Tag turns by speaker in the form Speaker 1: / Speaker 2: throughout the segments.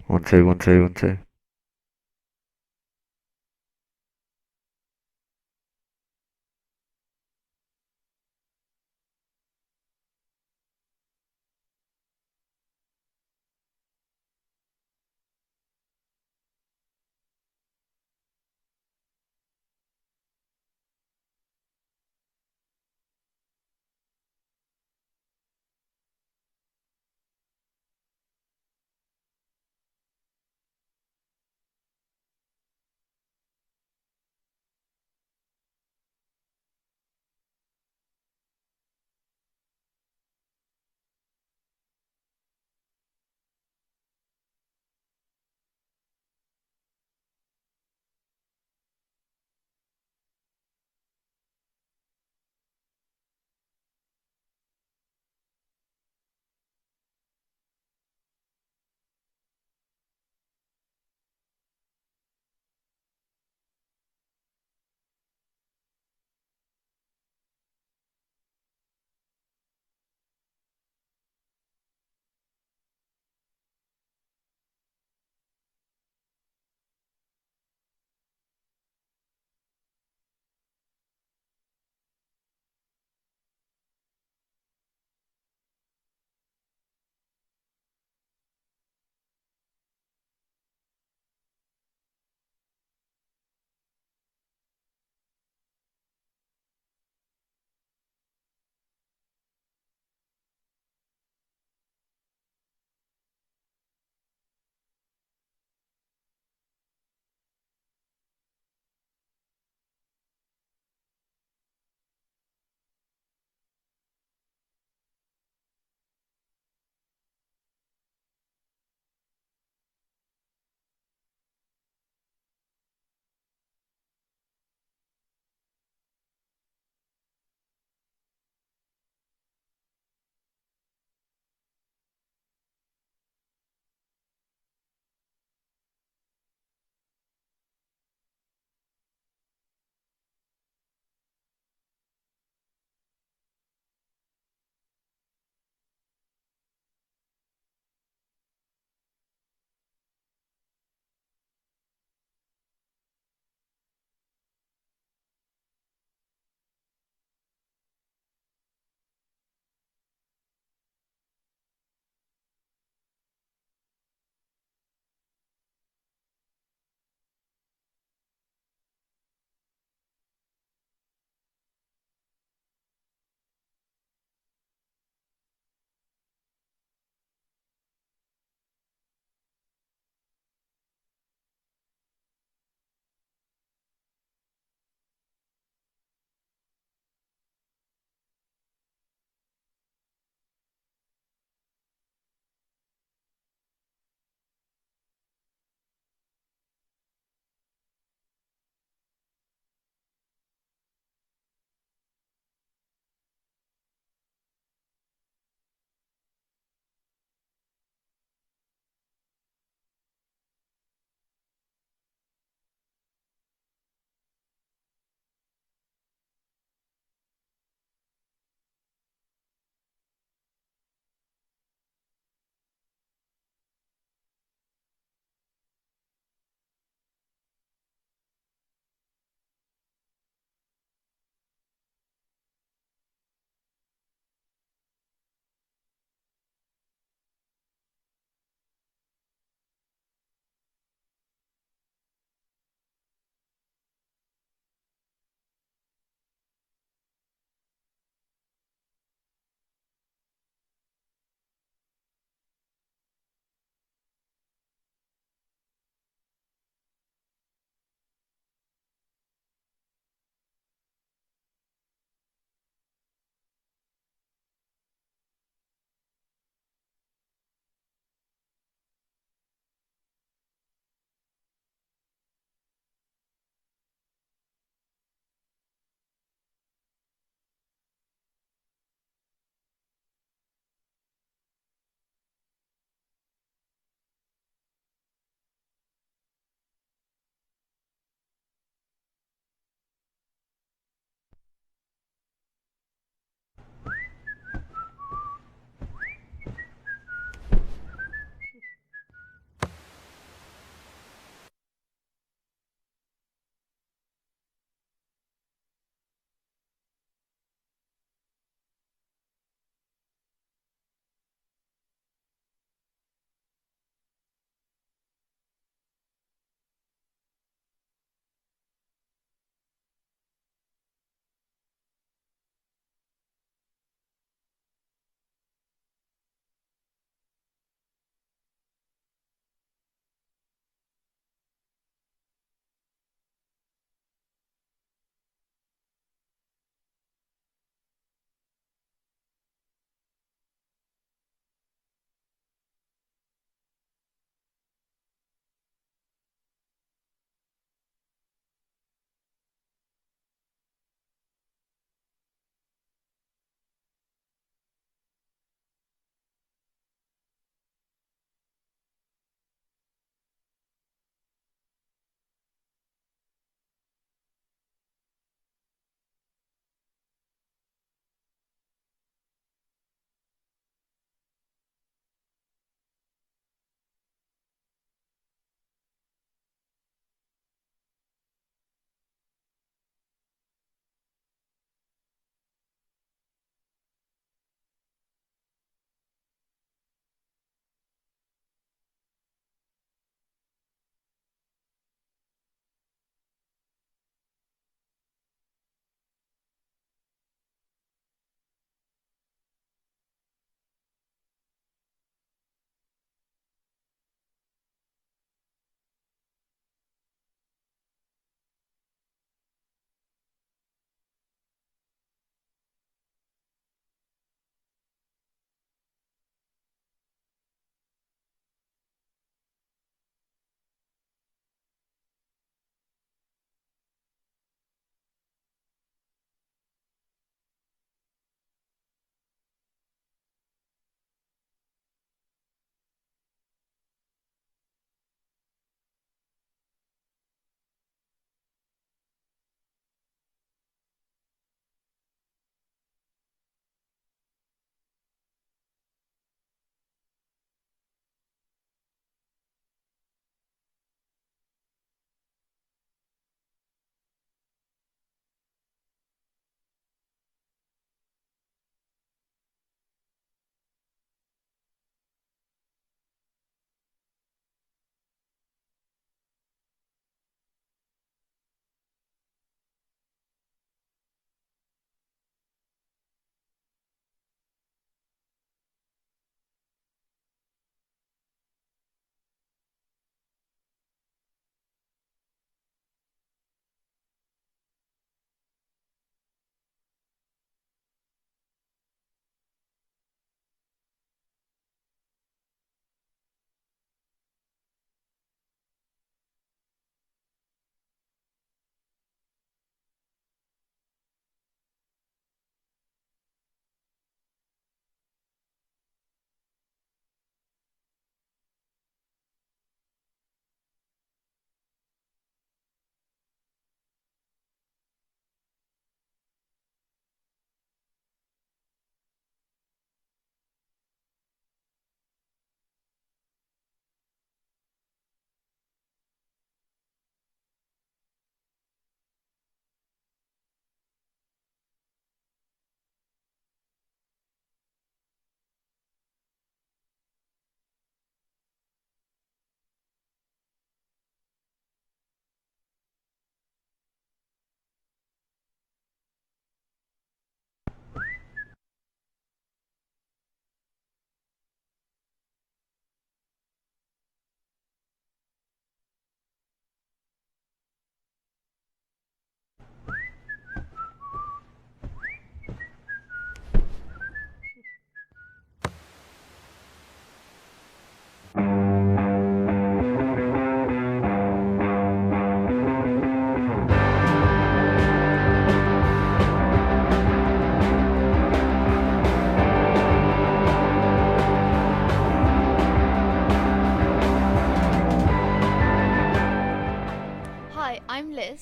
Speaker 1: One two, one two, one two.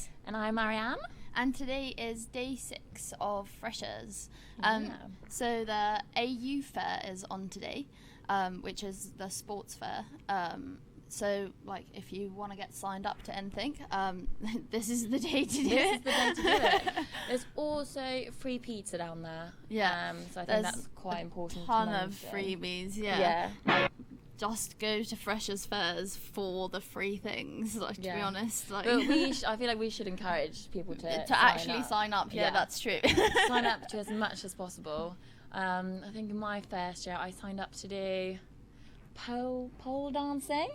Speaker 1: Jess.
Speaker 2: And I'm Marianne.
Speaker 1: And today is day 6 of Freshers. So the AU fair is on today, which is the sports fair. So, like, if you want to get signed up to anything, this is the day to do it.
Speaker 2: This is the day to do it. There's also free pizza down there.
Speaker 1: Yeah.
Speaker 2: So I think that's quite important.
Speaker 1: A ton of freebies, yeah. Like, just go to Freshers fairs for the free things, like, to be honest. Like,
Speaker 2: but I feel like we should encourage people to
Speaker 1: actually sign up. Yeah, that's true.
Speaker 2: Sign up to as much as possible. I think in my first year I signed up to do pole dancing.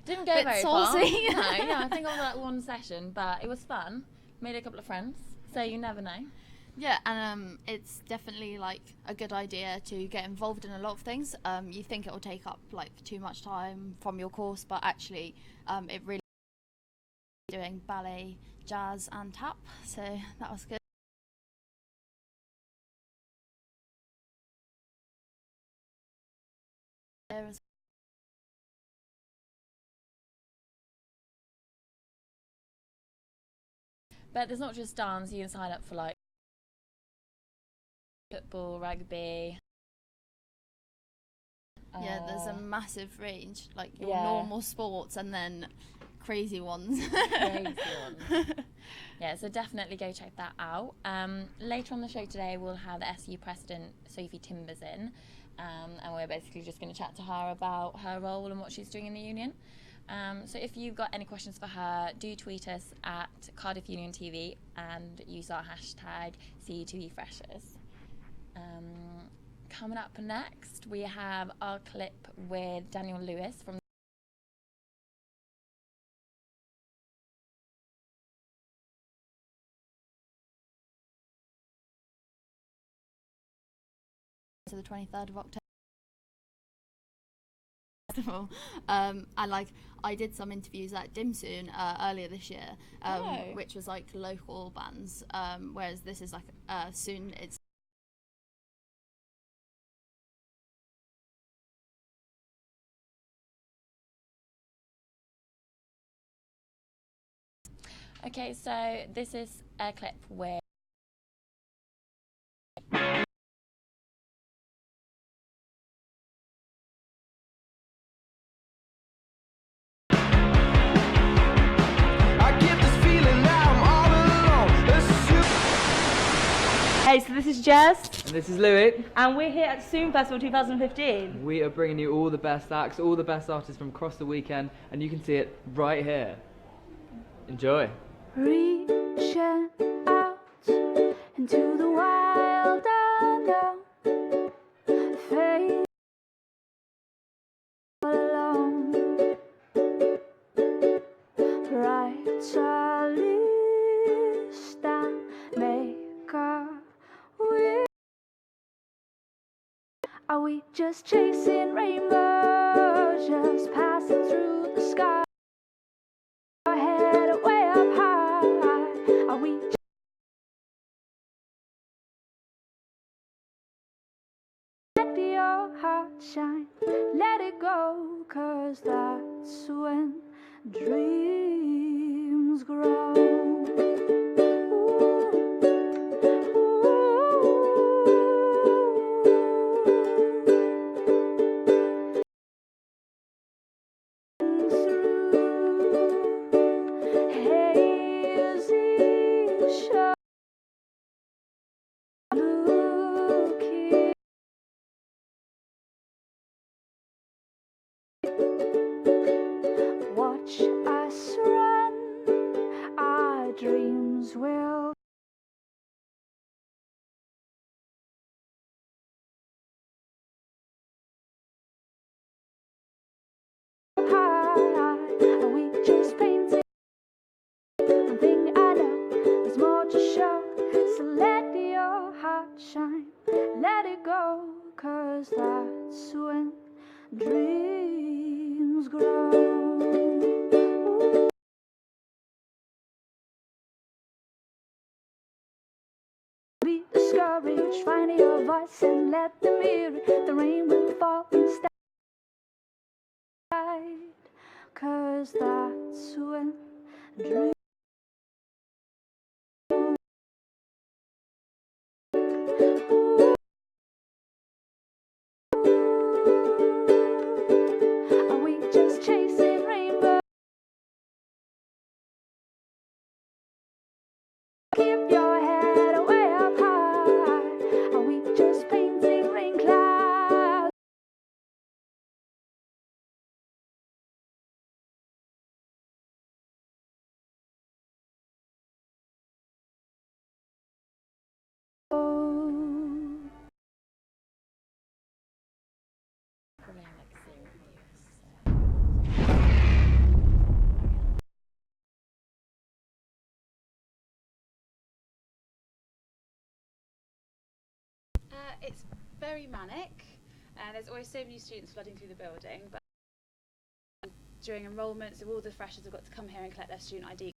Speaker 2: Didn't go very far. No, I think I was at one session, but it was fun. Made a couple of friends, so you never know.
Speaker 1: Yeah, and it's definitely like a good idea to get involved in a lot of things. You think it will take up like too much time from your course, but actually it really doing ballet, jazz and tap, so that was good.
Speaker 2: But there's not just dance, you can sign up for like football, rugby.
Speaker 1: Yeah, there's a massive range, like your normal sports and then crazy ones.
Speaker 2: Yeah, so definitely go check that out. Later on the show today we'll have the SU President Sophie Timbers in, and we're basically just going to chat to her about her role and what she's doing in the union. So if you've got any questions for her, do tweet us at Cardiff Union TV and use our hashtag CUTV Freshers. Coming up next, we have our clip with Daniel Lewis from
Speaker 1: to the 23rd of October. And like I did some interviews at Dimsoon earlier this year, which was like local bands, whereas this is like soon it's
Speaker 2: Okay, so this is a clip where
Speaker 3: Hey, so this is Jess.
Speaker 4: And this is Louis.
Speaker 3: And we're here at Soon Festival 2015.
Speaker 4: We are bringing you all the best acts, all the best artists from across the weekend, and you can see it right here. Enjoy.
Speaker 5: Reaching out into the wild unknown, fade alone, write a list and make a wish. Are we just chasing rainbows, just passing through the sky? Our head way up high. Are we let your heart shine, let it go, 'cause that's when dreams grow. Watch us run, our dreams will high. Are we just painting? One thing I know, there's more to show. So let your heart shine, let it go, 'cause that's when dreams grow. Be discouraged, find your voice and let them hear it. The rain will fall instead, 'cause that's when dreams Are we just chasing rainbows? Keep your head way up high. Are we just painting rain clouds?
Speaker 2: Probably have like 0
Speaker 6: It's very manic, and there's always so many students flooding through the building. But during enrolment, so all the freshers have got to come here and collect their student ID.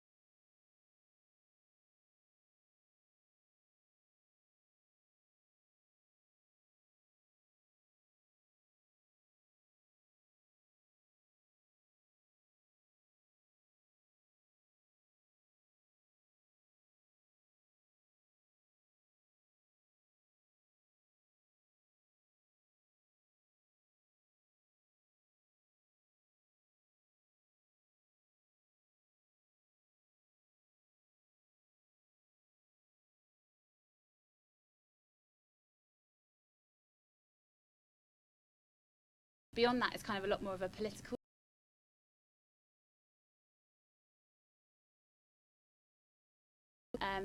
Speaker 6: Beyond that, it's kind of a lot more of a political.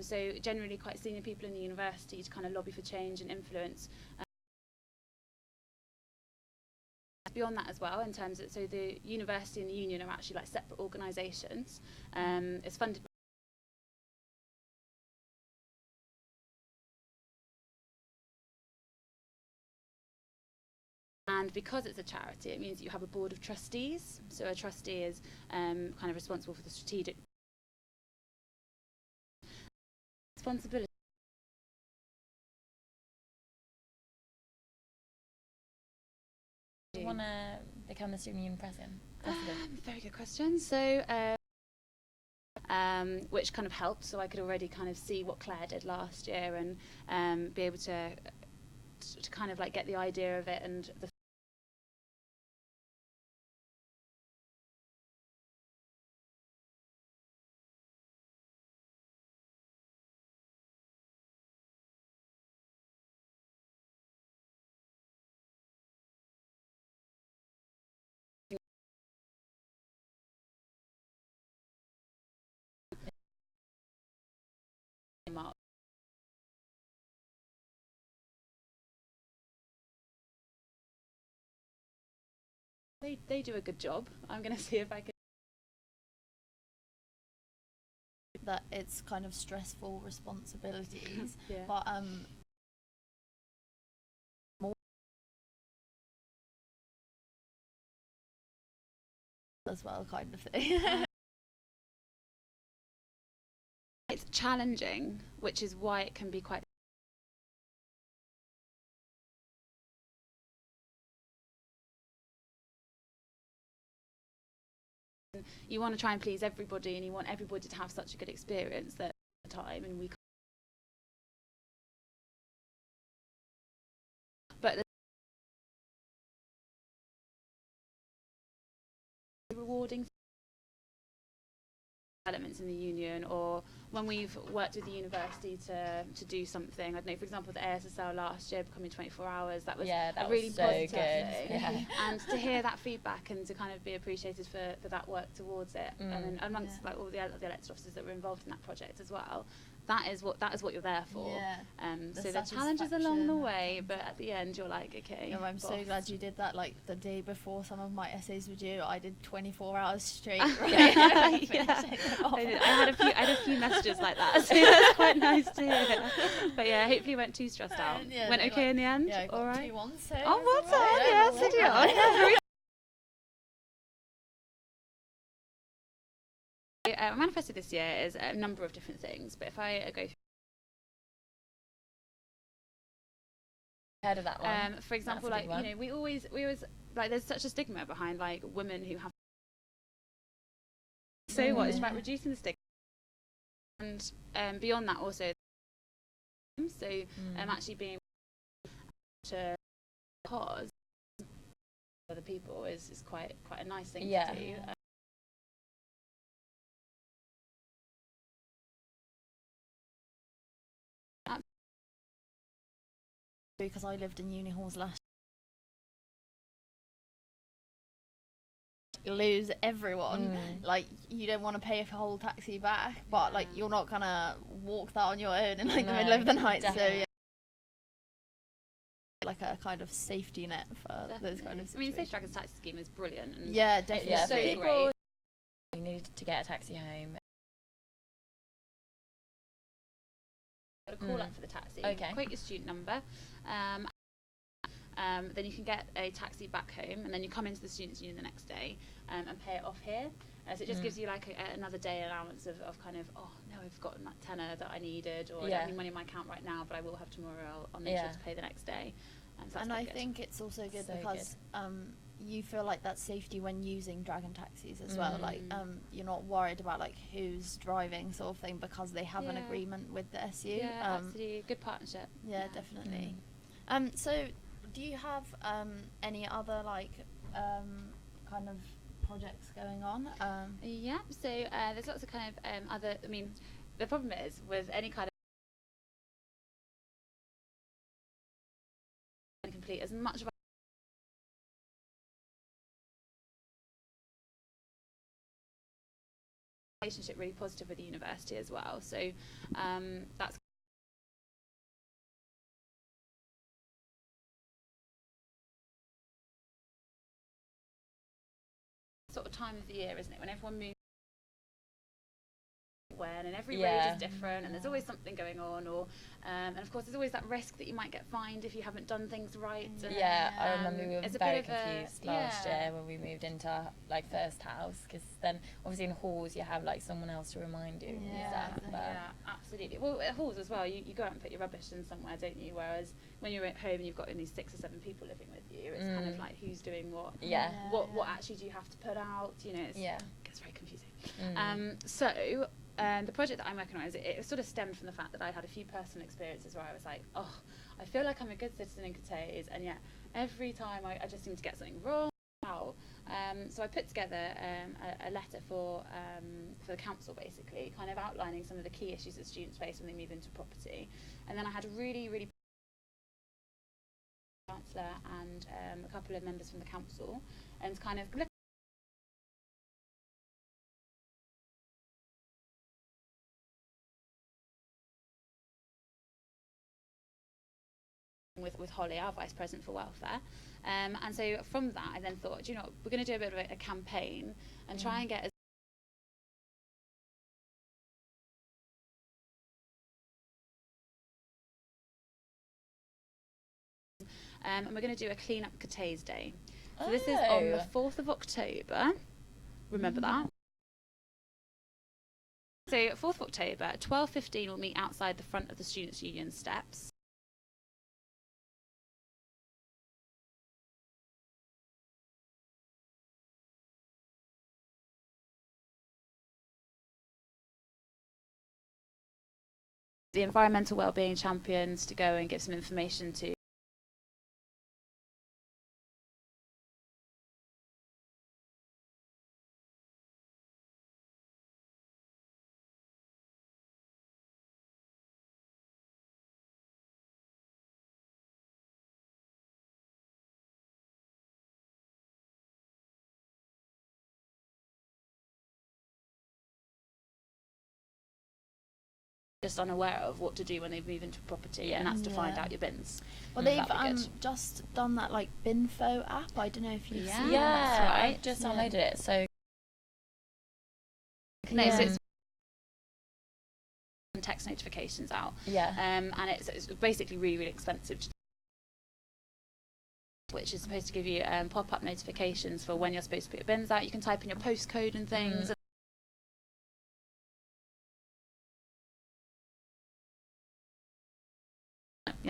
Speaker 6: So generally quite senior people in the university to kind of lobby for change and influence. Beyond that as well, in terms of, so the university and the union are actually like separate organisations. It's funded and because it's a charity, it means that you have a board of trustees. So a trustee is kind of responsible for the strategic responsibility.
Speaker 2: Do you want to become the student union president?
Speaker 6: Very good question. So, which kind of helped. So I could already kind of see what Claire did last year and be able to kind of like get the idea of it and the mark. They do a good job. I'm going to see if I can.
Speaker 1: That it's kind of stressful responsibilities,
Speaker 6: Yeah.
Speaker 1: but more as well, kind of thing.
Speaker 6: It's challenging, which is why it can be quite. You want to try and please everybody, and you want everybody to have such a good experience that at the time, and we. But the rewarding elements in the union, or when we've worked with the university to do something. I don't know, for example, the ASSL last year becoming 24 hours. That was
Speaker 2: Yeah, that
Speaker 6: a really
Speaker 2: was so
Speaker 6: positive
Speaker 2: good.
Speaker 6: thing.
Speaker 2: Yeah.
Speaker 6: And to hear that feedback and to kind of be appreciated for that work towards it, and then amongst like all the elected officers that were involved in that project as well. That is what you're there for.
Speaker 1: Yeah.
Speaker 6: So the challenges along the way, but at the end you're like, okay.
Speaker 1: No, I'm so
Speaker 6: boss.
Speaker 1: glad you did that. Like the day before some of my essays were due, I did 24 hours straight.
Speaker 6: Yeah.
Speaker 1: Finishing it off.
Speaker 6: I had a few messages like that, so that's quite nice to hear. But yeah, hopefully you weren't too stressed out.
Speaker 1: Yeah,
Speaker 6: Went
Speaker 1: no,
Speaker 6: okay in the end?
Speaker 1: Yeah, I got
Speaker 6: all right.
Speaker 1: 2-1, so
Speaker 6: Oh, well
Speaker 1: it's
Speaker 6: done,
Speaker 1: all right.
Speaker 6: yeah,
Speaker 1: All
Speaker 6: so do
Speaker 1: right.
Speaker 6: I manifested this year is a number of different things, but if I go through.
Speaker 2: Heard of that one?
Speaker 6: For example,
Speaker 2: That's a
Speaker 6: like,
Speaker 2: big
Speaker 6: you
Speaker 2: one.
Speaker 6: know, we always like there's such a stigma behind like women who have. So what? It's about reducing the stigma, and beyond that also So actually being able to cause other people is quite a nice thing to do.
Speaker 1: Because I lived in uni halls last year. Lose everyone. Like, you don't want to pay a whole taxi back, but like you're not gonna walk that on your own in like the middle of the night.
Speaker 2: Definitely.
Speaker 1: So like a kind of safety net for those kind of situations.
Speaker 6: I mean, the Safe Dragons taxi scheme is brilliant. And
Speaker 1: yeah, definitely.
Speaker 2: Yeah,
Speaker 6: so
Speaker 2: people
Speaker 6: great.
Speaker 2: needed to get a taxi home.
Speaker 6: Got a call up for the taxi.
Speaker 2: Okay.
Speaker 6: Quote your student number. Then you can get a taxi back home, and then you come into the students' union the next day and pay it off here. So it just gives you like another day allowance of kind of, oh no, I've got that tenner that I needed, or I don't have any money in my account right now, but I will have tomorrow. I'll make sure to pay the next day. So
Speaker 1: and I think it's also good because you feel like that safety when using Dragon taxis as well. Like you're not worried about like who's driving sort of thing because they have an agreement with the SU.
Speaker 6: Yeah, absolutely. Good partnership.
Speaker 1: Yeah, definitely. So do you have any other like kind of projects going on?
Speaker 6: Yeah, so there's lots of kind of other, I mean, the problem is with any kind of complete as much of a relationship really positive with the university as well. So that's sort of time of the year, isn't it, when everyone moves and every road is different and there's always something going on, or and of course there's always that risk that you might get fined if you haven't done things right. And,
Speaker 2: I remember we were very confused last year when we moved into our like first house, because then obviously in halls you have like someone else to remind you and stuff.
Speaker 6: Absolutely. Well, at halls as well, you go out and put your rubbish in somewhere, don't you? Whereas when you're at home and you've got only 6 or 7 people living with you, it's kind of like who's doing what. What actually do you have to put out? You know, it gets very confusing. The project that I'm working on it sort of stemmed from the fact that I had a few personal experiences where I was like, oh, I feel like I'm a good citizen in Cathays, and yet every time I just seem to get something wrong. So I put together a letter for the council, basically, kind of outlining some of the key issues that students face when they move into property. And then I had a really councillor and a couple of members from the council, and kind of look with Holly, our Vice President for Welfare. And so from that, I then thought, you know, we're going to do a bit of a campaign and try and get as and we're going to do a Clean Up Cathays Day. So this is on the 4th of October. Remember that? So 4th of October at 12:15 we'll meet outside the front of the Students' Union steps. The environmental wellbeing champions to go and give some information to just unaware of what to do when they move into property, and that's to find out your bins.
Speaker 1: Well, they've just done that like Binfo app. I don't know if you've seen
Speaker 2: that's
Speaker 1: that.
Speaker 2: right. Just downloaded it. So
Speaker 6: so it's text notifications out. And it's basically really expensive, which is supposed to give you pop-up notifications for when you're supposed to put your bins out. You can type in your postcode and things.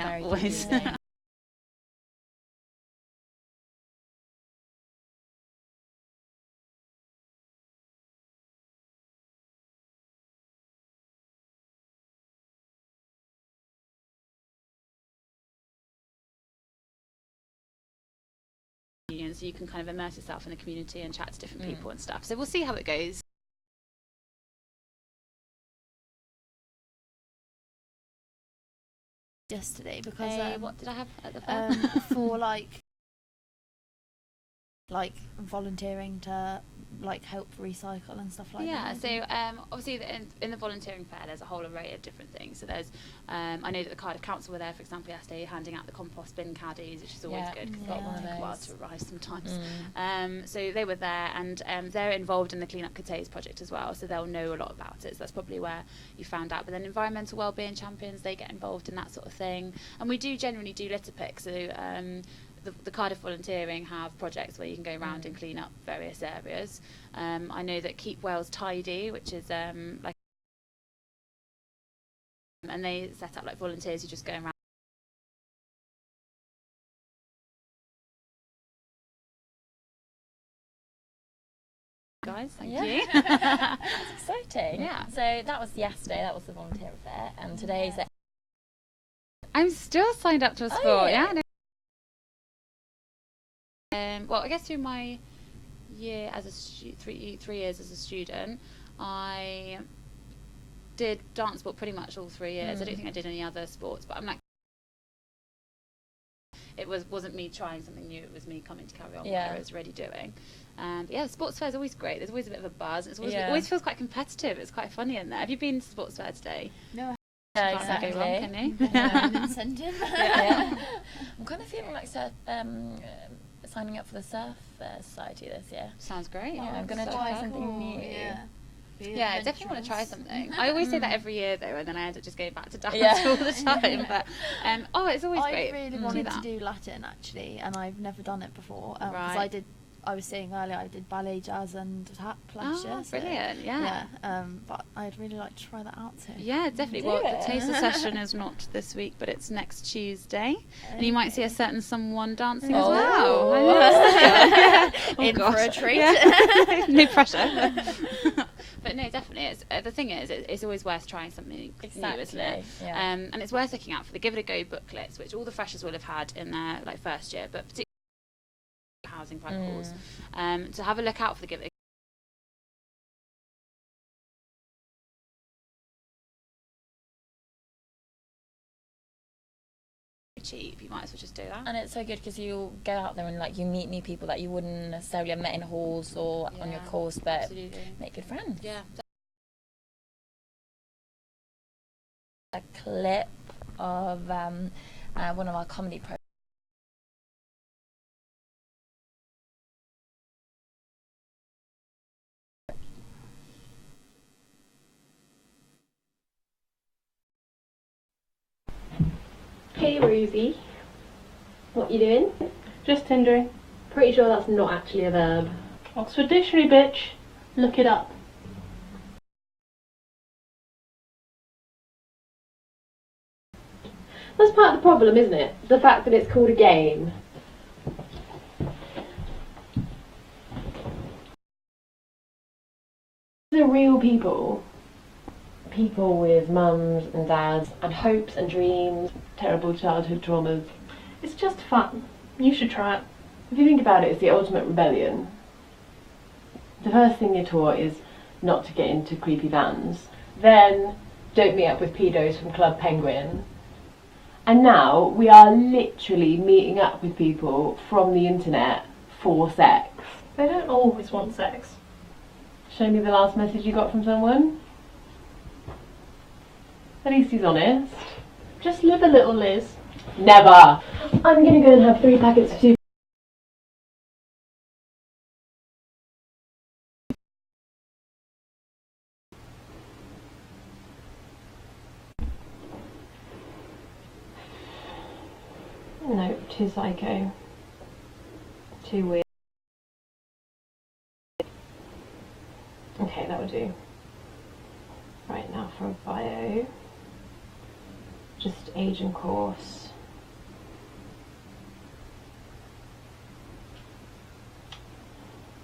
Speaker 6: Always. union, so you can kind of immerse yourself in the community and chat to different people and stuff. So we'll see how it goes.
Speaker 1: Yesterday, because
Speaker 6: what did I have at the fair?
Speaker 1: for like volunteering to like help recycle and stuff like that.
Speaker 6: So obviously in the volunteering fair there's a whole array of different things. So there's I know that the Cardiff Council were there, for example, yesterday, handing out the compost bin caddies, which is always good because they take a while to arrive sometimes. So they were there, and they're involved in the Clean Up Cathays project as well, so they'll know a lot about it. So that's probably where you found out. But then environmental wellbeing champions, they get involved in that sort of thing, and we do generally do litter pick. So the Cardiff Volunteering have projects where you can go around and clean up various areas. I know that Keep Wales Tidy, which is like, and they set up like volunteers who just go around. Guys, thank you.
Speaker 2: That's exciting.
Speaker 6: Yeah.
Speaker 2: So that was yesterday. That was the volunteer affair, and today's.
Speaker 6: I'm still signed up to a sport.
Speaker 2: Yeah.
Speaker 6: No. Well, I guess through my year as a 3 years as a student, I did dance sport pretty much all 3 years. I don't think I did any other sports, but I'm like, it wasn't me trying something new. It was me coming to carry on what I was already doing. But yeah, sports fair is always great. There's always a bit of a buzz. It always feels quite competitive. It's quite funny in there. Have you been to sports fair today?
Speaker 1: No.
Speaker 2: Yeah,
Speaker 6: Can't
Speaker 2: exactly.
Speaker 6: go wrong, can you?
Speaker 1: An incentive.
Speaker 2: I'm kind of feeling like signing up for the Surf Society this year.
Speaker 6: Sounds great.
Speaker 2: Yeah, I'm going to try something new.
Speaker 6: Yeah, I definitely want to try something. I always say that every year though, and then I end up just going back to dance all the time. But it's always great.
Speaker 1: I really wanted to do Latin actually, and I've never done it before. Because I was saying earlier, I did ballet, jazz, and tap last year.
Speaker 6: So, brilliant! Yeah.
Speaker 1: But I'd really like to try that out too.
Speaker 6: Yeah, definitely. Well, the taster session is not this week, but it's next Tuesday, and you might see a certain someone dancing as well.
Speaker 1: In for a treat.
Speaker 6: No pressure. But no, definitely. It's, the thing is, it's always worth trying something new, isn't it? Yeah. And it's worth looking out for the Give It a Go booklets, which all the freshers will have had in their first year, but particularly housing protocols. To have a look out for the Give It a Go cheap, you might as well just do that.
Speaker 2: And it's so good because you go out there and you meet new people that you wouldn't necessarily have met in halls or on your course, but make good friends.
Speaker 6: Yeah.
Speaker 2: A clip of one of our comedy programs.
Speaker 7: Hey Rosie, what you doing?
Speaker 3: Just Tindering.
Speaker 7: Pretty sure that's not actually a verb.
Speaker 3: Oxford Dictionary, bitch. Look it up.
Speaker 7: That's part of the problem, isn't it? The fact that it's called a game. They're real people. People with mums and dads and hopes and dreams, terrible childhood traumas.
Speaker 3: It's just fun. You should try it.
Speaker 7: If you think about it, it's the ultimate rebellion. The first thing you're taught is not to get into creepy vans. Then, don't meet up with pedos from Club Penguin. And now, we are literally meeting up with people from the internet for sex.
Speaker 3: They don't always want sex.
Speaker 7: Show me the last message you got from someone. At least he's honest.
Speaker 3: Just live a little, Liz.
Speaker 7: Never! I'm gonna go and have 3 packets of soup. No, too psycho. Too weird. Okay, that would do. Right, now for a bio. Just age and course.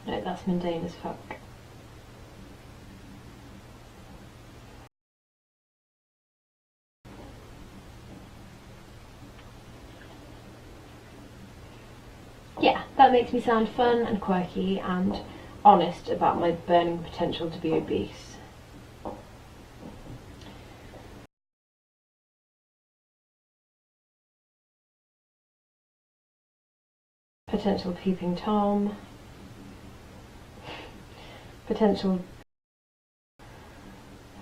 Speaker 7: No, that's mundane as fuck. Yeah, that makes me sound fun and quirky and honest about my burning potential to be obese. Potential peeping Tom. Potential...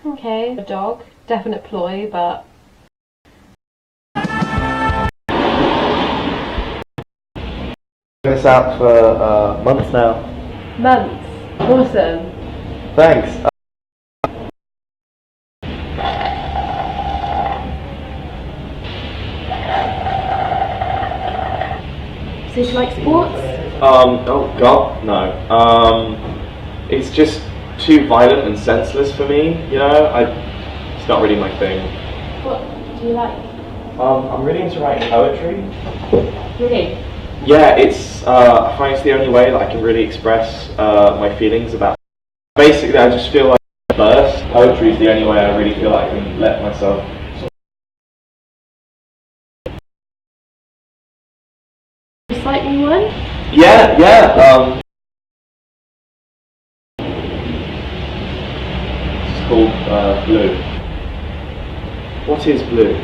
Speaker 7: Okay, a dog. Definite ploy, but...
Speaker 8: This out for months now.
Speaker 7: Months. Awesome.
Speaker 8: Thanks.
Speaker 7: So do you like sports?
Speaker 8: Oh god, no. It's just too violent and senseless for me, you know? It's not really my thing.
Speaker 7: What do you like?
Speaker 8: I'm really into writing poetry.
Speaker 7: Really?
Speaker 8: Yeah, I find it's the only way that I can really express my feelings about. Basically, I just feel like burst. Poetry is the only way I really feel like I can let myself.
Speaker 7: Recite me one?
Speaker 8: Yeah. It's called Blue. What is blue?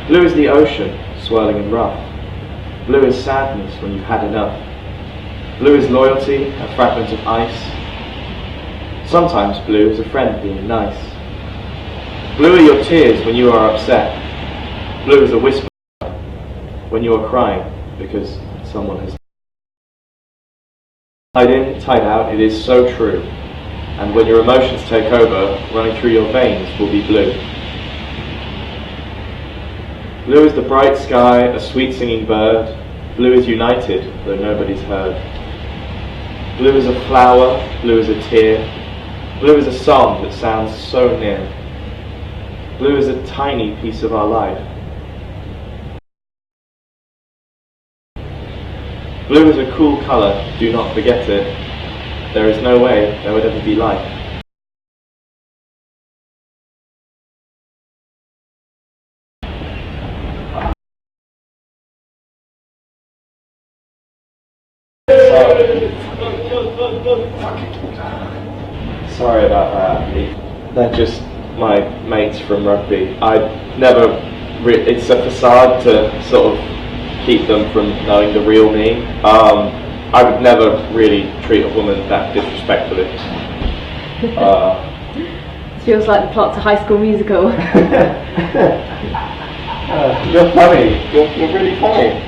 Speaker 8: Blue is the ocean, swirling and rough. Blue is sadness when you've had enough. Blue is loyalty, a fragment of ice. Sometimes blue is a friend being nice. Blue are your tears when you are upset. Blue is a whisper when you are crying because someone has... Tied in, tied out, it is so true. And when your emotions take over, running through your veins will be blue. Blue is the bright sky, a sweet singing bird. Blue is united, though nobody's heard. Blue is a flower, blue is a tear. Blue is a song that sounds so near. Blue is a tiny piece of our life. Blue is a cool colour, do not forget it. There is no way there would ever be life. Sorry about that. They're just my mates from rugby. It's a facade to sort of keep them from knowing the real me. I would never really treat a woman that disrespectfully.
Speaker 7: Feels like the plot to High School Musical.
Speaker 8: You're funny. You're really funny.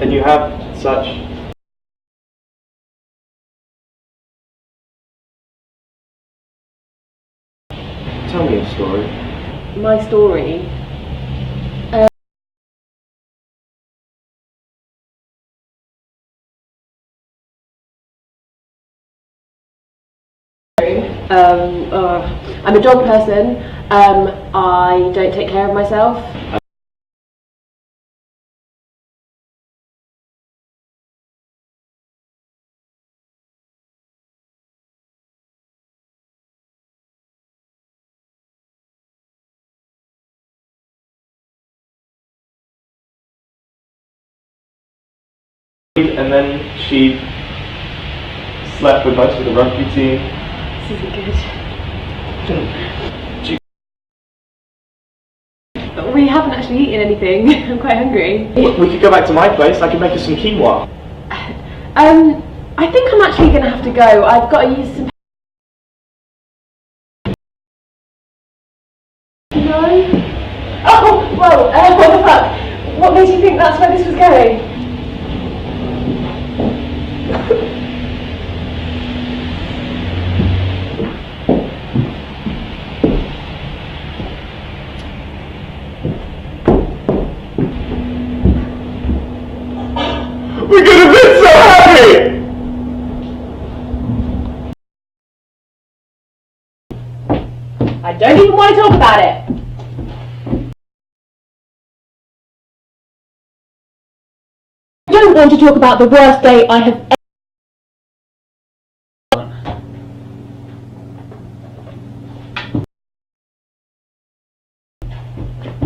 Speaker 8: And you have such... Tell me a story.
Speaker 7: My story? I'm a dog person. I don't take care of myself.
Speaker 8: And then she slept with most of the rugby team.
Speaker 7: This isn't good. We haven't actually eaten anything. I'm quite hungry.
Speaker 8: We could go back to my place. I could make us some quinoa.
Speaker 7: I think I'm actually going to have to go. I've got to use some... No? Oh, whoa, what the fuck? What made you think that's where this was going?
Speaker 8: We could have been so happy!
Speaker 7: I don't even want to talk about it. I don't want to talk about the worst day I have ever...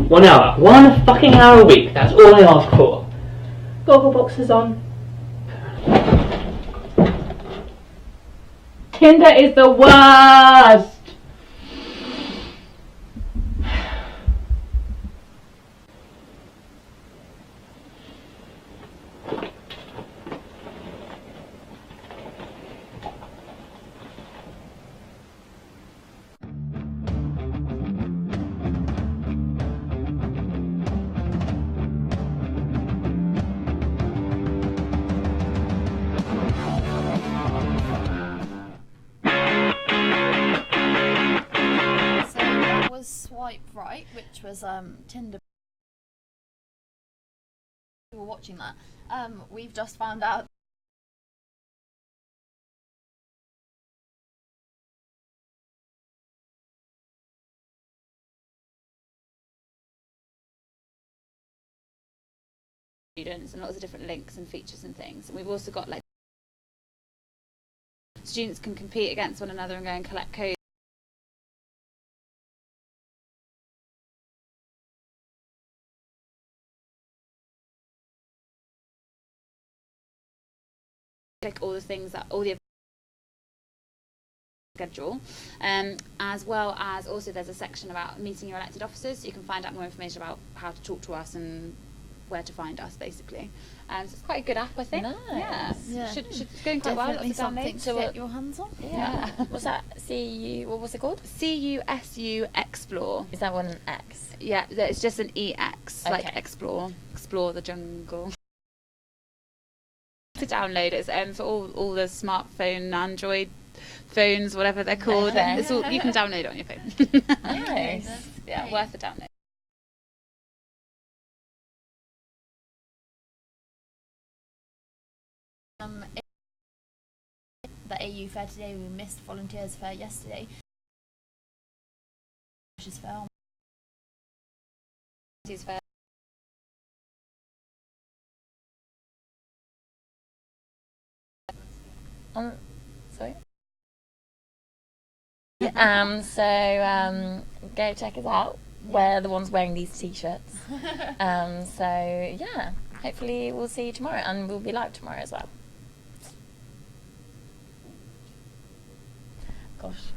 Speaker 9: 1 hour. 1 fucking hour a week. That's all I ask for.
Speaker 3: Goggle boxes on. Tinder is the worst!
Speaker 1: So that was Swipe Right, which was Tinder. We were watching that. We've just found out
Speaker 6: students and lots of different links and features and things. And we've also got like students can compete against one another and go and collect codes. Like all the things that all the schedule, as well as also there's a section about meeting your elected officers, so you can find out more information about how to talk to us and where to find us basically. So it's quite a good app, I think.
Speaker 2: Nice.
Speaker 1: Yeah.
Speaker 6: Should it's going quite well.
Speaker 1: definitely
Speaker 6: Lots of
Speaker 1: something
Speaker 6: downloads.
Speaker 1: to get your hands on.
Speaker 2: Yeah. What's that? What was it called?
Speaker 6: CUSU Explore.
Speaker 2: Is that one an X?
Speaker 6: Yeah, it's just an EX, like
Speaker 2: Okay.
Speaker 6: explore the jungle. To download it for all the smartphone, Android phones, whatever they're called.
Speaker 2: Okay.
Speaker 6: It's all, you can download it on your phone.
Speaker 2: Nice.
Speaker 6: Yeah, worth a download.
Speaker 1: The AU Fair today, we missed Volunteers Fair yesterday. Freshers Fair.
Speaker 2: Sorry. Go check us out. We're the ones wearing these t-shirts. So yeah, hopefully we'll see you tomorrow, and we'll be live tomorrow as well. Gosh.